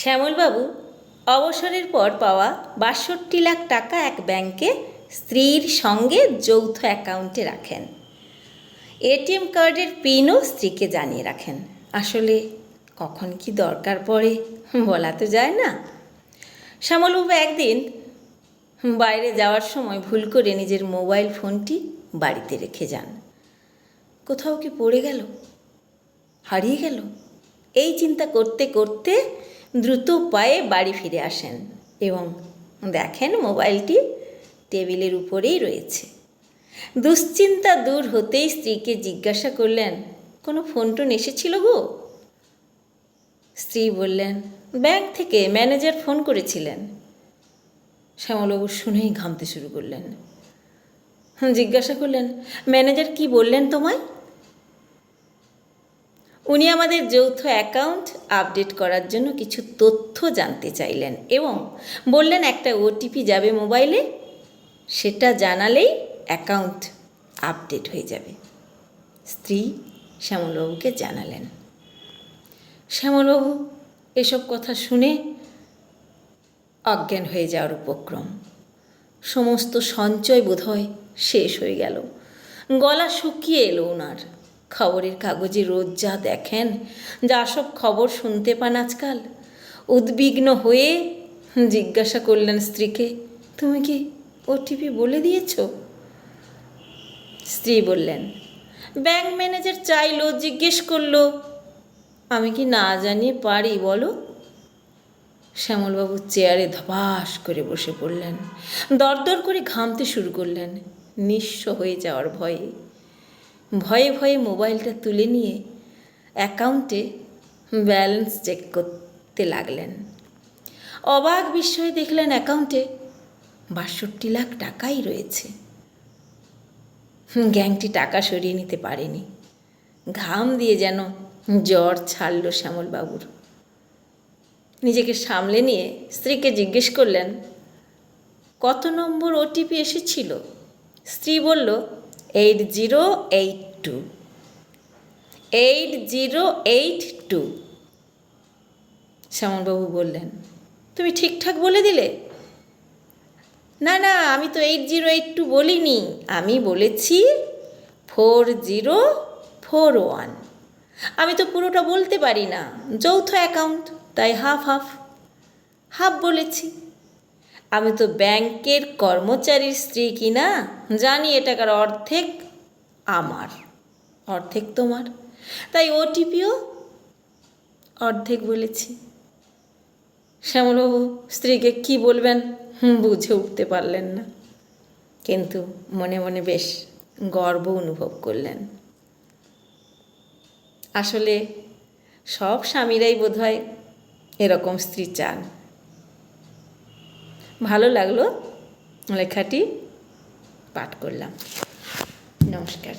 শ্যামলবাবু অবসরের পর পাওয়া ৬২ লাখ টাকা এক ব্যাংকে স্ত্রীর সঙ্গে যৌথ অ্যাকাউন্টে রাখেন। এটিএম কার্ডের পিনও স্ত্রীকে জানিয়ে রাখেন। আসলে কখন কি দরকার পড়ে বলা তো যায় না। শ্যামলবাবু একদিন বাইরে যাওয়ার সময় ভুল করে নিজের মোবাইল ফোনটি বাড়িতে রেখে যান। কোথাও কি পড়ে গেল, হারিয়ে গেল, এই চিন্তা করতে করতে দ্রুত পায়ে বাড়ি ফিরে আসেন এবং দেখেন মোবাইলটি টেবিলের উপরেই রয়েছে। দুশ্চিন্তা দূর হতেই স্ত্রীকে জিজ্ঞাসা করলেন, কোনো ফোন টোন এসেছিল গো? স্ত্রী বললেন, ব্যাংক থেকে ম্যানেজার ফোন করেছিলেন। শ্যামলবাবু শুনেই ঘামতে শুরু করলেন। জিজ্ঞাসা করলেন, ম্যানেজার কি বললেন তোমায়? উনি আমাদের যৌথ অ্যাকাউন্ট আপডেট করার জন্য কিছু তথ্য জানতে চাইলেন এবং বললেন একটা ওটিপি যাবে মোবাইলে, সেটা জানালেই অ্যাকাউন্ট আপডেট হয়ে যাবে। স্ত্রী শ্যামলবাবুকে জানালেন। শ্যামলবাবু এসব কথা শুনে অজ্ঞান হয়ে যাওয়ার উপক্রম। সমস্ত সঞ্চয় বোধহয় শেষ হয়ে গেল। গলা শুকিয়ে এলো ওনার। খবরের কাগজে রোজ যা দেখেন, যা সব খবর শুনতে পান আজকাল। উদ্বিগ্ন হয়ে জিজ্ঞাসা করলেন স্ত্রীকে, তুমি কি ওটিপি বলে দিয়েছ? স্ত্রী বললেন, ব্যাংক ম্যানেজার চাইলো, জিজ্ঞেস করলো, আমি কি না জানিয়ে পারি বলো? শ্যামলবাবু চেয়ারে ধপাস করে বসে পড়লেন। দরদর করে ঘামতে শুরু করলেন, নিঃস্ব হয়ে যাওয়ার ভয়ে। ভয়ে ভয়ে মোবাইলটা তুলে নিয়ে অ্যাকাউন্টে ব্যালেন্স চেক করতে লাগলেন। অবাক বিস্ময়ে দেখলেন অ্যাকাউন্টে ৬২ লাখ টাকাই রয়েছে। গ্যাংটি টাকা সরিয়ে নিতে পারেনি। ঘাম দিয়ে যেন জ্বর ছাড়ল শ্যামলবাবুর। নিজেকে সামলে নিয়ে স্ত্রীকে জিজ্ঞেস করলেন, কত নম্বর ওটিপি এসেছিল? স্ত্রী বলল, 8082। 8082। শ্যামলবাবু বললেন, তুমি ঠিকঠাক বলে দিলে? না না, আমি তো 8082 বলিনি, আমি বলেছি 4041। আমি তো পুরোটা বলতে পারি না, যৌথ অ্যাকাউন্ট, তাই হাফ বলেছি। আমি তো ব্যাংকের কর্মচারীর স্ত্রী কি না, জানি এটাকার অর্ধেক আমার, অর্ধেক তোমার, তাই ওটিপিও অর্ধেক বলেছি। শ্যামলবাবু স্ত্রীকে কি বলবেন বুঝে উঠতে পারলেন না, কিন্তু মনে মনে বেশ গর্ব অনুভব করলেন। আসলে সব স্বামীরাই বোধহয় এরকম স্ত্রী চান। ভালো লাগলো লেখাটি পাঠ করলাম। নমস্কার।